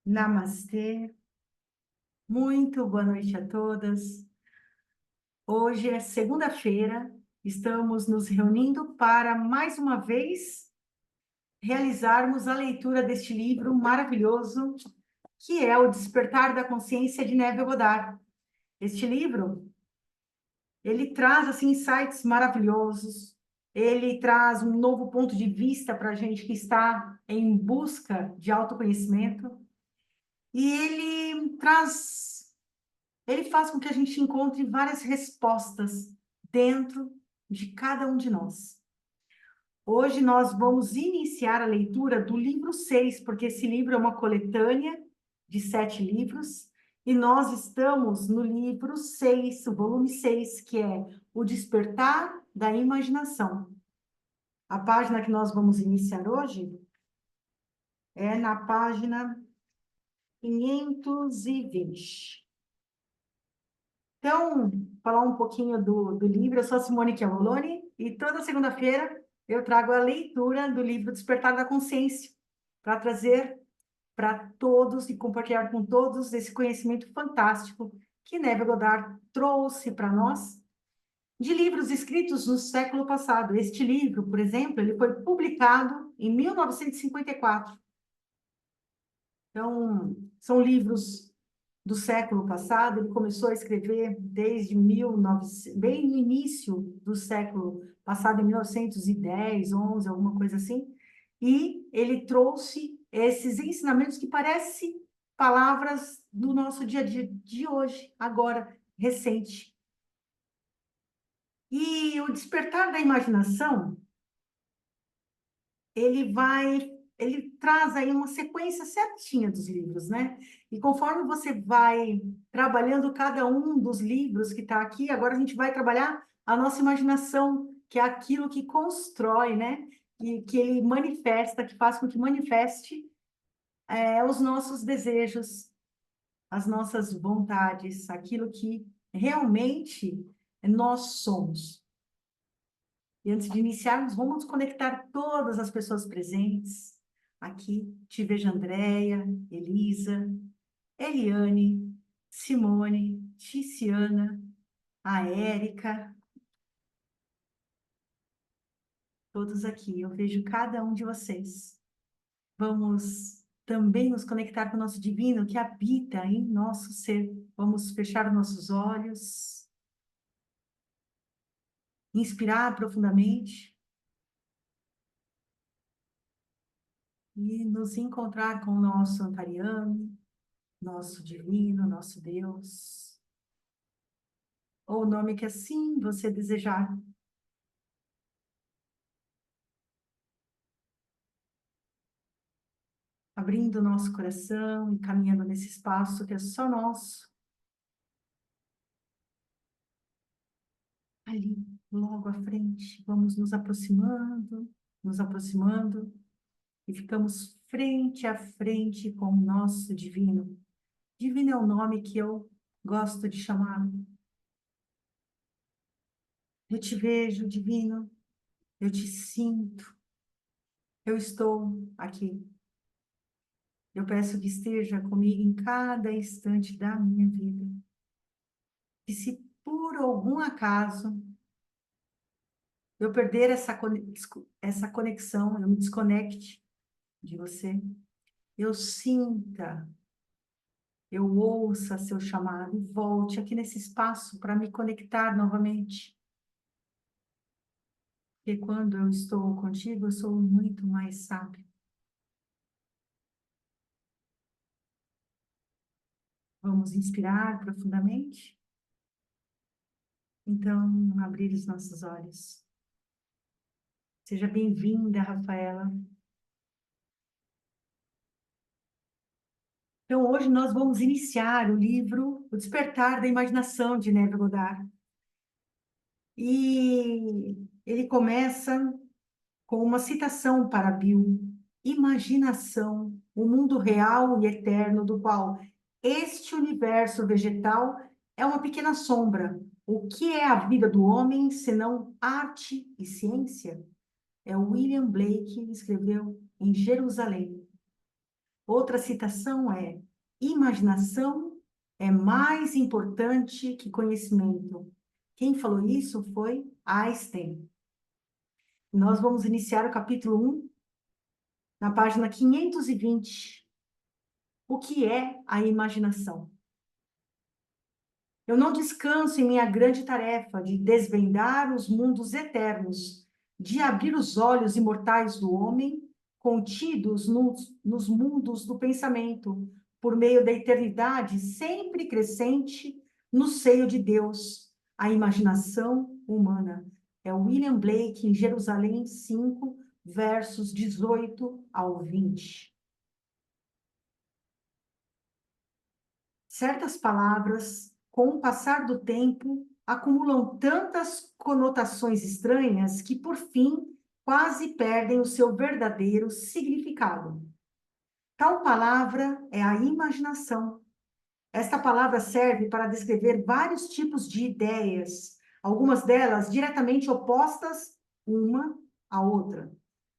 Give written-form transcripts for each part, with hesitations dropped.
Namastê, muito boa noite a todas. Hoje é segunda-feira, estamos nos reunindo para mais uma vez realizarmos a leitura deste livro maravilhoso, que é O Despertar da Consciência de Neville Goddard. Este livro, ele traz assim insights maravilhosos, ele traz um novo ponto de vista para a gente que está em busca de autoconhecimento, e ele faz com que a gente encontre várias respostas dentro de cada um de nós. Hoje nós vamos iniciar a leitura do livro 6, porque esse livro é uma coletânea de 7 livros, e nós estamos no livro 6, o volume 6, que é O Despertar da Imaginação. A página que nós vamos iniciar hoje é na página 520. Então, falar um pouquinho do livro. Eu sou a Simone Chiavoloni e toda segunda-feira eu trago a leitura do livro Despertar da Consciência para trazer para todos e compartilhar com todos esse conhecimento fantástico que Neville Goddard trouxe para nós de livros escritos no século passado. Este livro, por exemplo, ele foi publicado em 1954. Então, são livros do século passado. Ele começou a escrever desde 1900, bem no início do século passado, em 1910, 11, alguma coisa assim, e ele trouxe esses ensinamentos que parecem palavras do nosso dia a dia de hoje, agora, recente. E o despertar da imaginação, ele traz aí uma sequência certinha dos livros, né? E conforme você vai trabalhando cada um dos livros que está aqui, agora a gente vai trabalhar a nossa imaginação, que é aquilo que constrói, né? Que ele manifesta, que faz com que manifeste os nossos desejos, as nossas vontades, aquilo que realmente nós somos. E antes de iniciarmos, vamos conectar todas as pessoas presentes. Aqui te vejo Andréia, Elisa, Eliane, Simone, Ticiana, a Érica, todos aqui. Eu vejo cada um de vocês. Vamos também nos conectar com o nosso divino que habita em nosso ser. Vamos fechar nossos olhos, inspirar profundamente e nos encontrar com o nosso Antariano, nosso divino, nosso Deus, ou o nome que assim você desejar. Abrindo o nosso coração e caminhando nesse espaço que é só nosso, ali, logo à frente, vamos nos aproximando, e ficamos frente a frente com o nosso divino. Divino é o nome que eu gosto de chamar. Eu te vejo, divino, eu te sinto, eu estou aqui. Eu peço que esteja comigo em cada instante da minha vida. E se por algum acaso eu perder essa conexão, eu me desconecte de você, eu sinta, eu ouça seu chamado e volte aqui nesse espaço para me conectar novamente. Porque quando eu estou contigo, eu sou muito mais sábio. Vamos inspirar profundamente? Então, abrir os nossos olhos. Seja bem-vinda, Rafaela. Então, hoje nós vamos iniciar o livro O Despertar da Imaginação, de Neville Goddard. E ele começa com uma citação para Bill: imaginação, o mundo real e eterno do qual este universo vegetal é uma pequena sombra. O que é a vida do homem senão arte e ciência? É o William Blake que escreveu em Jerusalém. Outra citação é: imaginação é mais importante que conhecimento. Quem falou isso foi Einstein. Nós vamos iniciar o capítulo 1, na página 520. O que é a imaginação? Eu não descanso em minha grande tarefa de desvendar os mundos eternos, de abrir os olhos imortais do homem, contidos nos mundos do pensamento, por meio da eternidade sempre crescente no seio de Deus, a imaginação humana. É William Blake, em Jerusalém 5, versos 18 ao 20. Certas palavras, com o passar do tempo, acumulam tantas conotações estranhas que, por fim, quase perdem o seu verdadeiro significado. Tal palavra é a imaginação. Esta palavra serve para descrever vários tipos de ideias, algumas delas diretamente opostas uma à outra.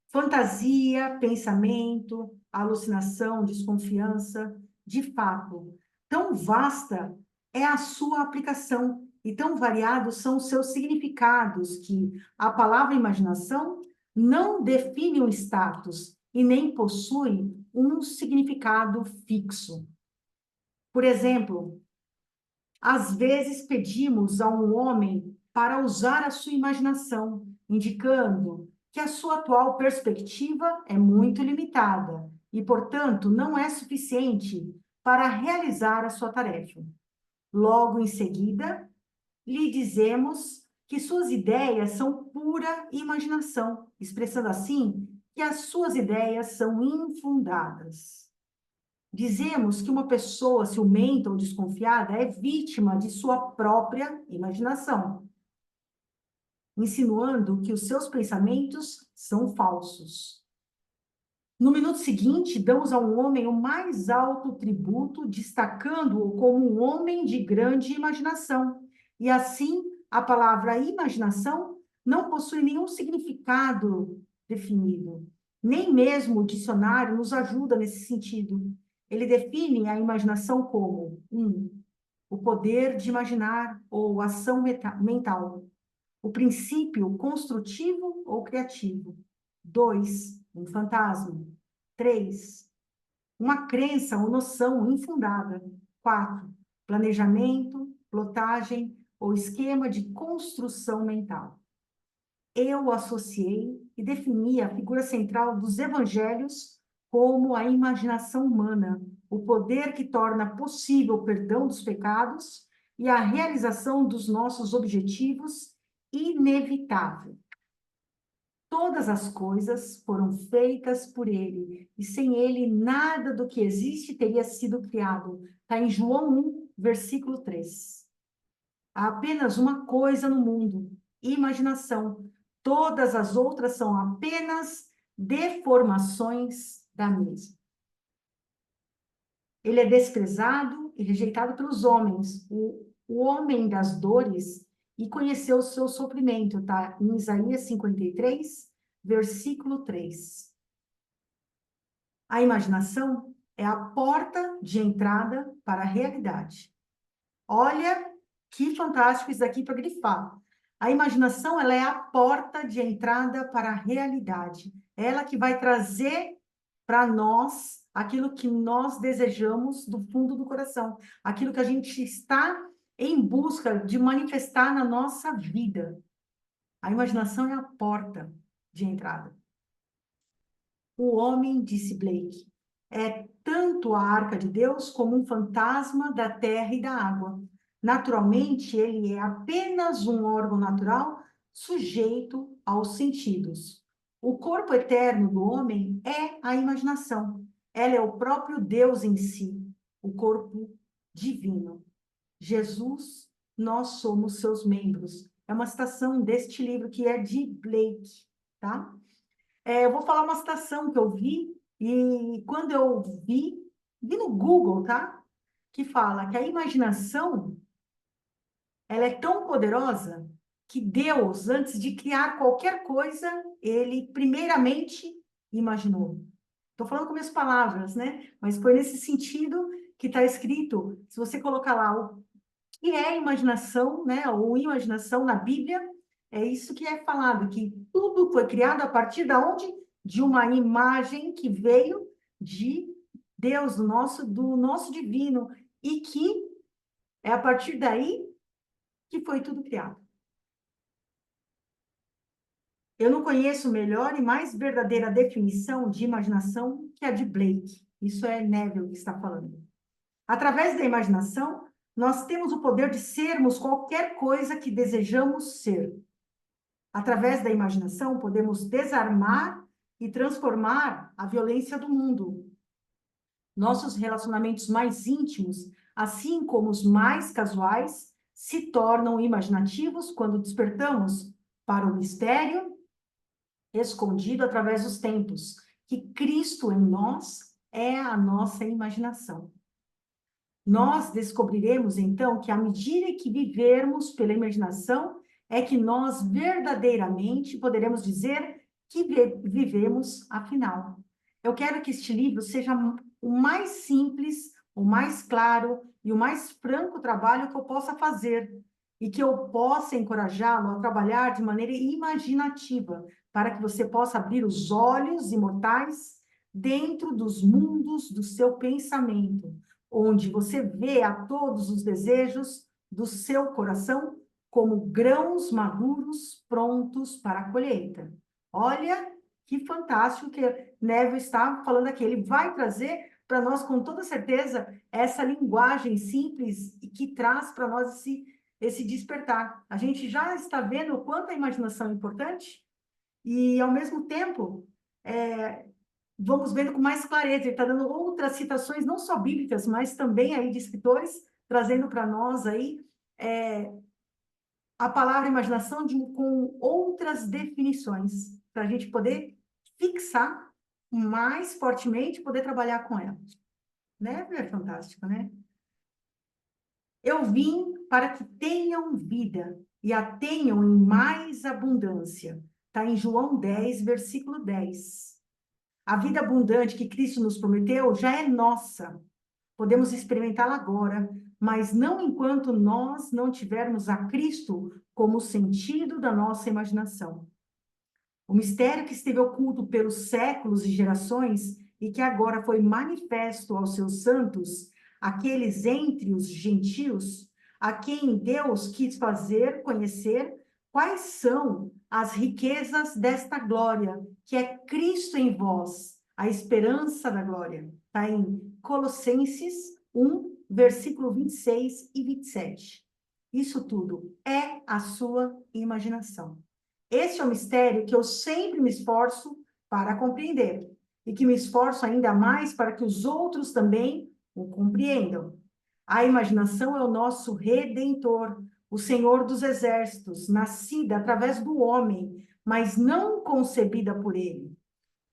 Fantasia, pensamento, alucinação, desconfiança, de fato, tão vasta é a sua aplicação e tão variados são os seus significados que a palavra imaginação não define um status e nem possui um significado fixo. Por exemplo, às vezes pedimos a um homem para usar a sua imaginação, indicando que a sua atual perspectiva é muito limitada e, portanto, não é suficiente para realizar a sua tarefa. Logo em seguida, lhe dizemos que suas ideias são pura imaginação, expressando assim que as suas ideias são infundadas. Dizemos que uma pessoa ciumenta ou desconfiada é vítima de sua própria imaginação, insinuando que os seus pensamentos são falsos. No minuto seguinte, damos a um homem o mais alto tributo, destacando-o como um homem de grande imaginação. E assim, a palavra imaginação não possui nenhum significado definido. Nem mesmo o dicionário nos ajuda nesse sentido. Ele define a imaginação como o poder de imaginar ou ação mental. O princípio construtivo ou criativo. 2, um fantasma. 3, uma crença ou noção infundada. 4, planejamento, plotagem ou esquema de construção mental. Eu associei e defini a figura central dos evangelhos como a imaginação humana, o poder que torna possível o perdão dos pecados e a realização dos nossos objetivos inevitável. Todas as coisas foram feitas por ele, e sem ele nada do que existe teria sido criado. Está em João 1, versículo 3. Há apenas uma coisa no mundo: imaginação. Todas as outras são apenas deformações da mesma. Ele é desprezado e rejeitado pelos homens, o homem das dores, e conheceu o seu sofrimento, tá? Em Isaías 53, versículo 3. A imaginação é a porta de entrada para a realidade. Olha que fantástico isso aqui para grifar. A imaginação, ela é a porta de entrada para a realidade. Ela que vai trazer para nós aquilo que nós desejamos do fundo do coração, aquilo que a gente está em busca de manifestar na nossa vida. A imaginação é a porta de entrada. O homem, disse Blake, é tanto a arca de Deus como um fantasma da terra e da água. Naturalmente, ele é apenas um órgão natural sujeito aos sentidos. O corpo eterno do homem é a imaginação. Ela é o próprio Deus em si, o corpo divino. Jesus, nós somos seus membros. É uma citação deste livro que é de Blake, tá? Eu vou falar uma citação que eu vi, e quando eu vi no Google, tá? Que fala que a imaginação, ela é tão poderosa que Deus, antes de criar qualquer coisa, ele primeiramente imaginou. Estou falando com minhas palavras, né? Mas foi nesse sentido que está escrito. Se você colocar lá o que é imaginação, né? Ou imaginação na Bíblia, é isso que é falado, que tudo foi criado a partir da onde? De uma imagem que veio de Deus, do nosso divino, e que é a partir daí que foi tudo criado. Eu não conheço melhor e mais verdadeira definição de imaginação que a de Blake. Isso é Neville que está falando. Através da imaginação, nós temos o poder de sermos qualquer coisa que desejamos ser. Através da imaginação, podemos desarmar e transformar a violência do mundo. Nossos relacionamentos mais íntimos, assim como os mais casuais, se tornam imaginativos quando despertamos para o mistério escondido através dos tempos, que Cristo em nós é a nossa imaginação. Nós descobriremos, então, que à medida que vivermos pela imaginação, é que nós verdadeiramente poderemos dizer que vivemos afinal. Eu quero que este livro seja o mais simples, o mais claro e o mais franco trabalho que eu possa fazer, e que eu possa encorajá-lo a trabalhar de maneira imaginativa, para que você possa abrir os olhos imortais dentro dos mundos do seu pensamento, onde você vê a todos os desejos do seu coração como grãos maduros prontos para a colheita. Olha que fantástico que Neville está falando aqui. Ele vai trazer para nós, com toda certeza, essa linguagem simples e que traz para nós esse despertar. A gente já está vendo o quanto a imaginação é importante e, ao mesmo tempo, vamos vendo com mais clareza. Ele está dando outras citações, não só bíblicas, mas também aí de escritores, trazendo para nós aí a palavra imaginação com outras definições, para a gente poder fixar mais fortemente, poder trabalhar com ela. Né? É fantástico, né? Eu vim para que tenham vida e a tenham em mais abundância. Está em João 10, versículo 10. A vida abundante que Cristo nos prometeu já é nossa. Podemos experimentá-la agora, mas não enquanto nós não tivermos a Cristo como sentido da nossa imaginação. O mistério que esteve oculto pelos séculos e gerações e que agora foi manifesto aos seus santos, aqueles entre os gentios, a quem Deus quis fazer conhecer quais são as riquezas desta glória, que é Cristo em vós, a esperança da glória. Está em Colossenses 1, versículo 26 e 27. Isso tudo é a sua imaginação. Esse é o mistério que eu sempre me esforço para compreender e que me esforço ainda mais para que os outros também o compreendam. A imaginação é o nosso redentor, o Senhor dos exércitos, nascida através do homem, mas não concebida por ele.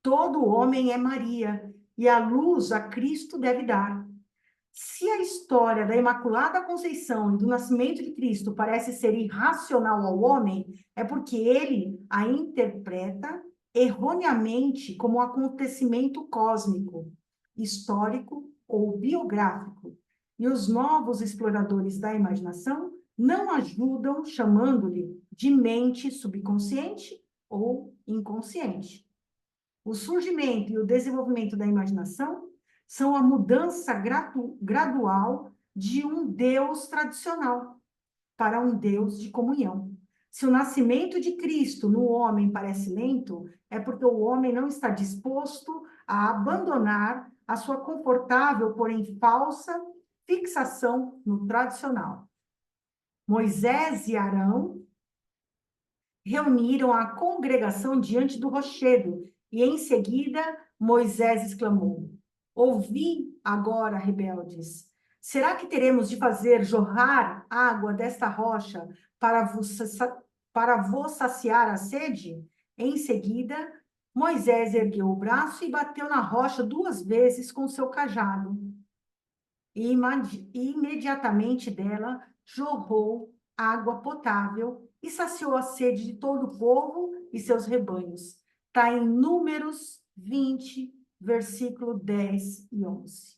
Todo homem é Maria, e a luz a Cristo deve dar. Se a história da Imaculada Conceição e do nascimento de Cristo parece ser irracional ao homem, é porque ele a interpreta erroneamente como um acontecimento cósmico, histórico ou biográfico. E os novos exploradores da imaginação não ajudam chamando-lhe de mente subconsciente ou inconsciente. O surgimento e o desenvolvimento da imaginação são a mudança gradual de um Deus tradicional para um Deus de comunhão. Se o nascimento de Cristo no homem parece lento, é porque o homem não está disposto a abandonar a sua confortável, porém falsa, fixação no tradicional. Moisés e Arão reuniram a congregação diante do rochedo, e em seguida Moisés exclamou: Ouvi agora, rebeldes, será que teremos de fazer jorrar água desta rocha para vos saciar a sede? Em seguida, Moisés ergueu o braço e bateu na rocha 2 vezes com seu cajado. E imediatamente dela jorrou água potável e saciou a sede de todo o povo e seus rebanhos. Está em Números 20, versículo 10 e 11.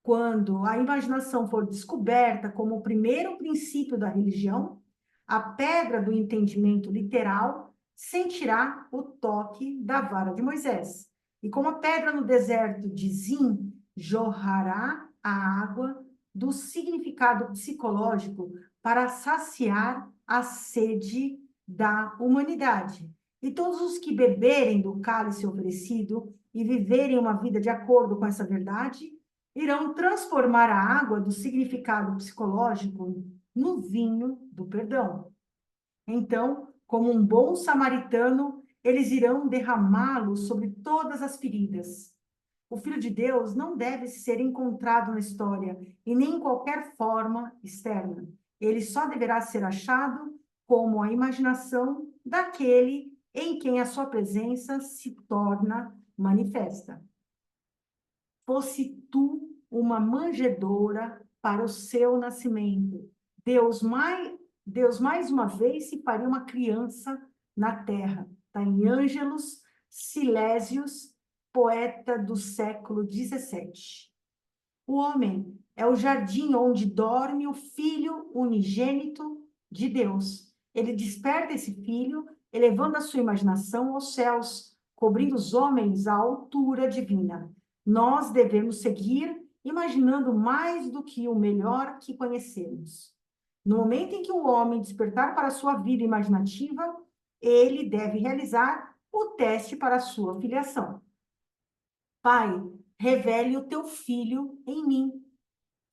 Quando a imaginação for descoberta como o primeiro princípio da religião, a pedra do entendimento literal sentirá o toque da vara de Moisés. E como a pedra no deserto de Zin jorrará a água do significado psicológico para saciar a sede da humanidade. E todos os que beberem do cálice oferecido e viverem uma vida de acordo com essa verdade, irão transformar a água do significado psicológico no vinho do perdão. Então, como um bom samaritano, eles irão derramá-lo sobre todas as feridas. O Filho de Deus não deve ser encontrado na história e nem em qualquer forma externa. Ele só deverá ser achado como a imaginação daquele em quem a sua presença se torna manifesta. Fosse tu uma manjedoura para o seu nascimento. Deus mais uma vez se faria uma criança na terra. Está em Ângelos Silésios, poeta do século XVII. O homem é o jardim onde dorme o Filho unigênito de Deus. Ele desperta esse Filho, elevando a sua imaginação aos céus, cobrindo os homens à altura divina. Nós devemos seguir imaginando mais do que o melhor que conhecemos. No momento em que o homem despertar para a sua vida imaginativa, ele deve realizar o teste para a sua filiação. Pai, revele o teu filho em mim.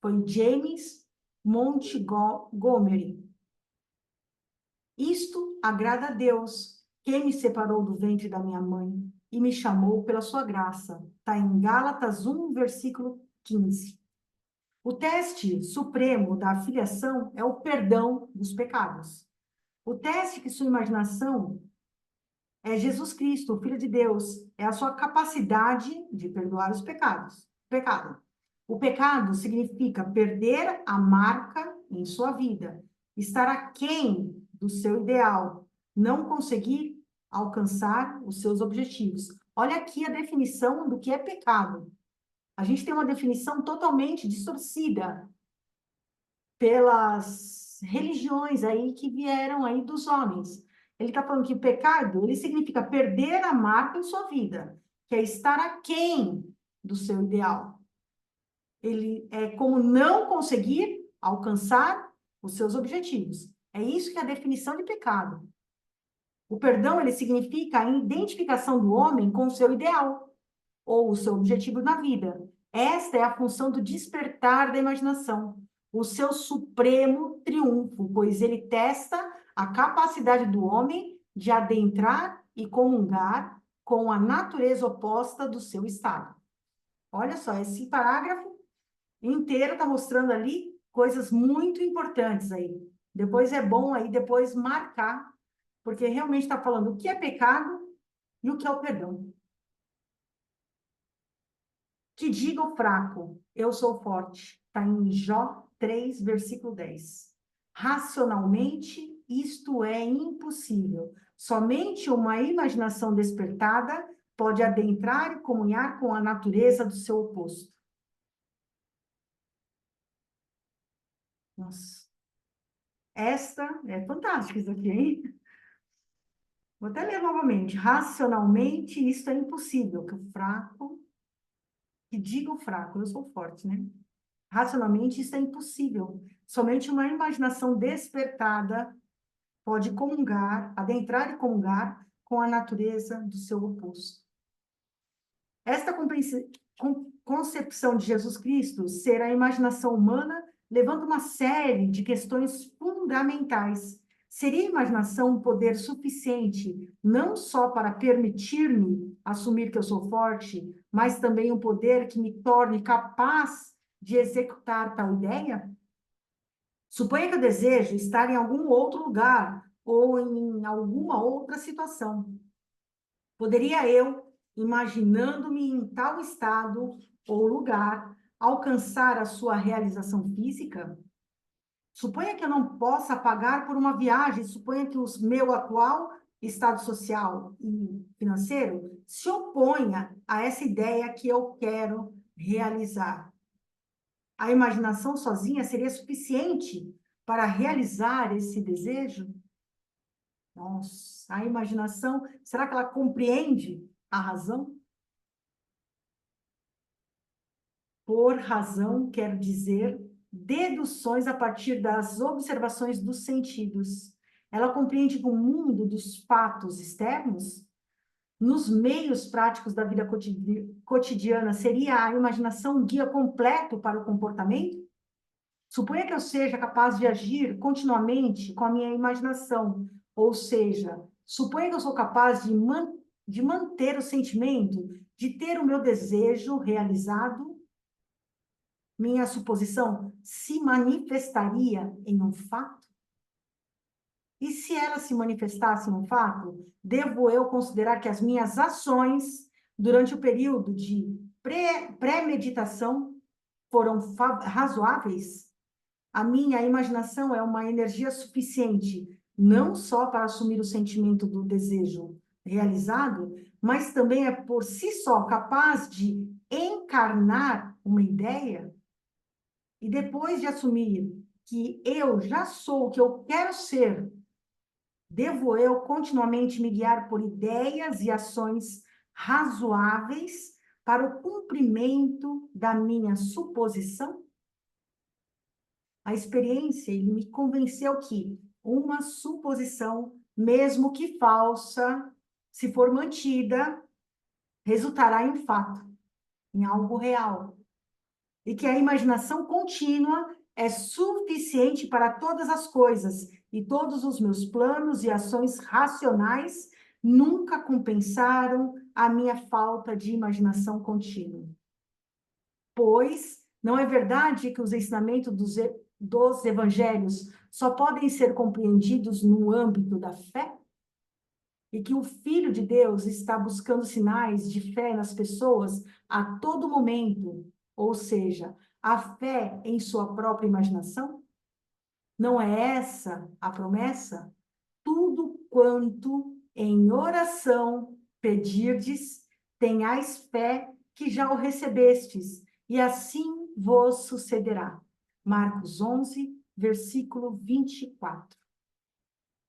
Foi James Montgomery. Isto agrada a Deus, que me separou do ventre da minha mãe e me chamou pela sua graça. Está em Gálatas 1, versículo 15. O teste supremo da filiação é o perdão dos pecados. O teste que sua imaginação é Jesus Cristo, o Filho de Deus, é a sua capacidade de perdoar os pecados. Pecado. O pecado significa perder a marca em sua vida, estar aquém do seu ideal, não conseguir alcançar os seus objetivos. Olha aqui a definição do que é pecado. A gente tem uma definição totalmente distorcida pelas religiões aí que vieram aí dos homens. Ele está falando que o pecado, ele significa perder a marca em sua vida, que é estar aquém do seu ideal. Ele é como não conseguir alcançar os seus objetivos. É isso que é a definição de pecado. O perdão, ele significa a identificação do homem com o seu ideal, ou o seu objetivo na vida. Esta é a função do despertar da imaginação, o seu supremo triunfo, pois ele testa a capacidade do homem de adentrar e comungar com a natureza oposta do seu estado. Olha só, esse parágrafo inteiro está mostrando ali coisas muito importantes aí. Depois é bom aí depois marcar, porque realmente está falando o que é pecado e o que é o perdão. Que diga o fraco, eu sou forte. Está em Jó 3, versículo 10. Racionalmente, isto é impossível. Somente uma imaginação despertada pode adentrar e comunhar com a natureza do seu oposto. Nossa. Esta é fantástica isso aqui, hein? Vou até ler novamente. Racionalmente, isto é impossível. Que o fraco, que diga o fraco, eu sou forte, né? Racionalmente, isso é impossível. Somente uma imaginação despertada pode comungar, adentrar e comungar com a natureza do seu oposto. Esta concepção de Jesus Cristo ser a imaginação humana levanta uma série de questões fundamentais. Seria a imaginação um poder suficiente não só para permitir-me assumir que eu sou forte, mas também um poder que me torne capaz de executar tal ideia? Suponha que eu desejo estar em algum outro lugar ou em alguma outra situação. Poderia eu, imaginando-me em tal estado ou lugar, alcançar a sua realização física? Suponha que eu não possa pagar por uma viagem, suponha que o meu atual estado social e financeiro se oponha a essa ideia que eu quero realizar. A imaginação sozinha seria suficiente para realizar esse desejo? Nossa, a imaginação, será que ela compreende a razão? Por razão, quero dizer, deduções a partir das observações dos sentidos. Ela compreende que o mundo dos fatos externos, nos meios práticos da vida cotidiana, seria a imaginação um guia completo para o comportamento? Suponha que eu seja capaz de agir continuamente com a minha imaginação, ou seja, suponha que eu sou capaz de manter o sentimento, de ter o meu desejo realizado, minha suposição se manifestaria em um fato? E se ela se manifestasse em um fato, devo eu considerar que as minhas ações durante o período de pré-meditação foram razoáveis? A minha imaginação é uma energia suficiente, não só para assumir o sentimento do desejo realizado, mas também é por si só capaz de encarnar uma ideia? E depois de assumir que eu já sou o que eu quero ser, devo eu continuamente me guiar por ideias e ações razoáveis para o cumprimento da minha suposição? A experiência me convenceu que uma suposição, mesmo que falsa, se for mantida, resultará em fato, em algo real. E que a imaginação contínua é suficiente para todas as coisas, e todos os meus planos e ações racionais nunca compensaram a minha falta de imaginação contínua. Pois não é verdade que os ensinamentos dos evangelhos só podem ser compreendidos no âmbito da fé? E que o Filho de Deus está buscando sinais de fé nas pessoas a todo momento, ou seja, a fé em sua própria imaginação? Não é essa a promessa? Tudo quanto em oração pedirdes, tenhais fé que já o recebestes, e assim vos sucederá. Marcos 11, versículo 24.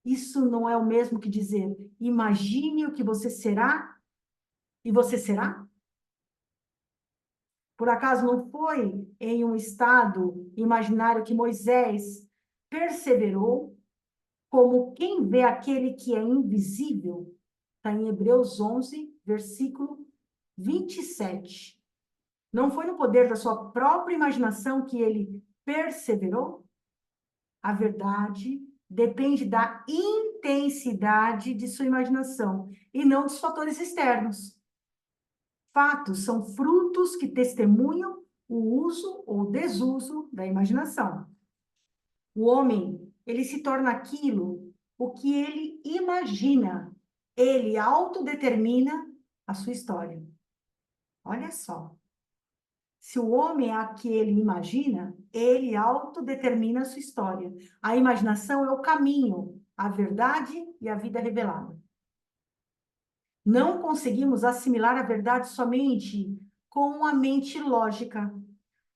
Isso não é o mesmo que dizer, imagine o que você será, e você será? Por acaso não foi em um estado imaginário que Moisés perseverou, como quem vê aquele que é invisível? Está em Hebreus 11, versículo 27. Não foi no poder da sua própria imaginação que ele perseverou? A verdade depende da intensidade de sua imaginação e não dos fatores externos. Fatos são frutos que testemunham o uso ou desuso da imaginação. O homem, ele se torna aquilo o que ele imagina. Ele autodetermina a sua história. Olha só. Se o homem é a que ele imagina, ele autodetermina a sua história. A imaginação é o caminho, a verdade e a vida revelada. Não conseguimos assimilar a verdade somente com a mente lógica,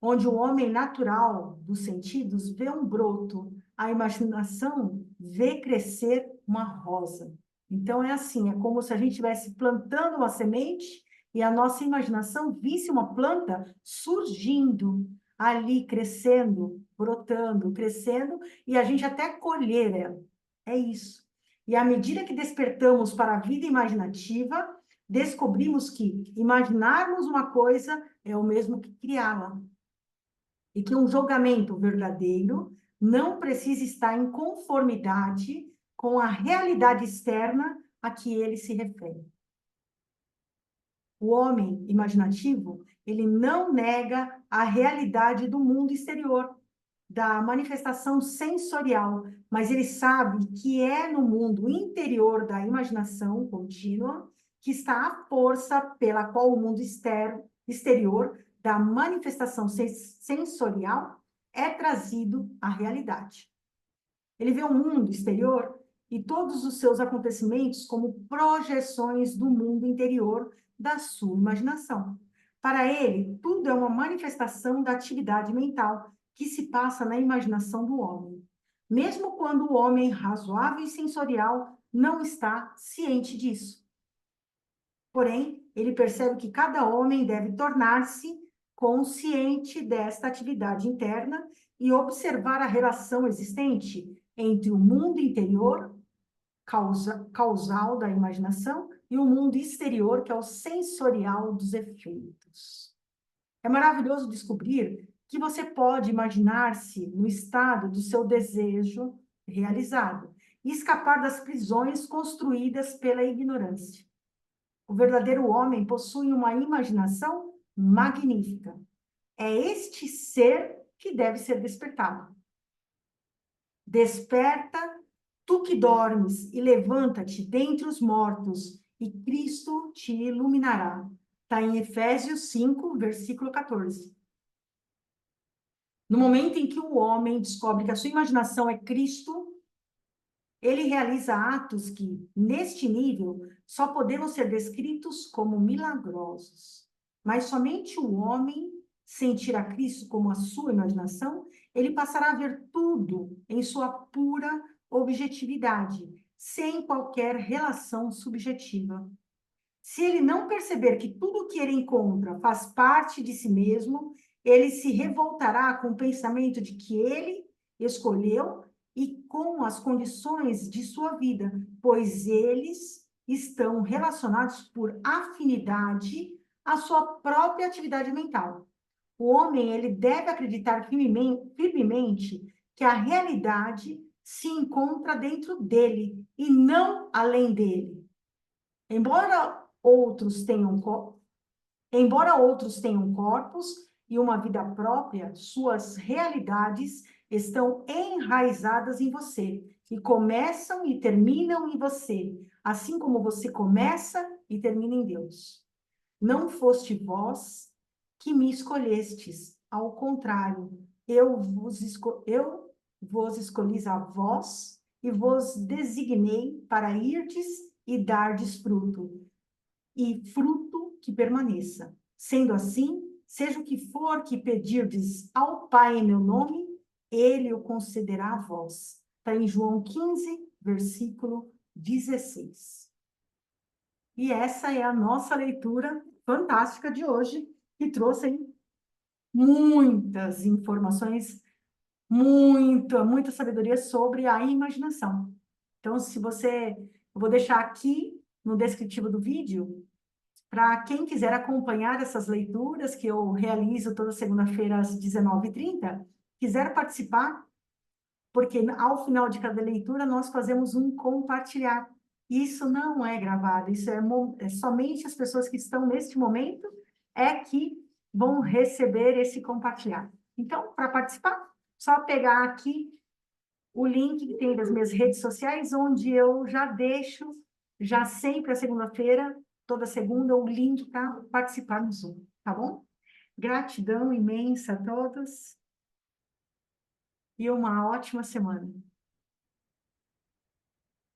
onde o homem natural dos sentidos vê um broto, a imaginação vê crescer uma rosa. Então é assim, é como se a gente estivesse plantando uma semente e a nossa imaginação visse uma planta surgindo ali, crescendo, brotando, crescendo, e a gente até colher ela. É isso. E à medida que despertamos para a vida imaginativa, descobrimos que imaginarmos uma coisa é o mesmo que criá-la. E que um julgamento verdadeiro não precisa estar em conformidade com a realidade externa a que ele se refere. O homem imaginativo, ele não nega a realidade do mundo exterior, da manifestação sensorial, mas ele sabe que é no mundo interior da imaginação contínua que está a força pela qual o mundo exterior da manifestação sensorial é trazido à realidade. Ele vê o mundo exterior e todos os seus acontecimentos como projeções do mundo interior da sua imaginação. Para ele, tudo é uma manifestação da atividade mental que se passa na imaginação do homem, mesmo quando o homem razoável e sensorial não está ciente disso. Porém, ele percebe que cada homem deve tornar-se consciente desta atividade interna e observar a relação existente entre o mundo interior, causal da imaginação, e o mundo exterior, que é o sensorial dos efeitos. É maravilhoso descobrir que você pode imaginar-se no estado do seu desejo realizado e escapar das prisões construídas pela ignorância. O verdadeiro homem possui uma imaginação magnífica. É este ser que deve ser despertado. Desperta, tu que dormes, e levanta-te dentre os mortos, e Cristo te iluminará. Está em Efésios 5, versículo 14. No momento em que o homem descobre que a sua imaginação é Cristo, ele realiza atos que, neste nível, só podemos ser descritos como milagrosos. Mas somente o homem sentir a Cristo como a sua imaginação, ele passará a ver tudo em sua pura objetividade, sem qualquer relação subjetiva. Se ele não perceber que tudo o que ele encontra faz parte de si mesmo, ele se revoltará com o pensamento de que ele escolheu e com as condições de sua vida, pois eles estão relacionados por afinidade à sua própria atividade mental. O homem, ele deve acreditar firmemente que a realidade se encontra dentro dele e não além dele. Embora outros tenham corpos e uma vida própria, suas realidades estão enraizadas em você e começam e terminam em você, assim como você começa e termina em Deus. Não foste vós que me escolhestes, ao contrário, eu vos escolhi a vós e vos designei para irdes e dardes fruto, e fruto que permaneça. Sendo assim, seja o que for que pedirdes ao Pai em meu nome, ele o concederá a vós. Está em João 15, versículo 16. E essa é a nossa leitura fantástica de hoje, que trouxe aí muitas informações, muita sabedoria sobre a imaginação. Então, eu vou deixar aqui no descritivo do vídeo, para quem quiser acompanhar essas leituras que eu realizo toda segunda-feira às 19h30, quiser participar, porque ao final de cada leitura nós fazemos um compartilhar. Isso não é gravado, isso é somente as pessoas que estão neste momento que vão receber esse compartilhar. Então, para participar, só pegar aqui o link que tem das minhas redes sociais, onde eu já deixo, já sempre a segunda-feira, toda segunda, o link para participar no Zoom, tá bom? Gratidão imensa a todos e uma ótima semana.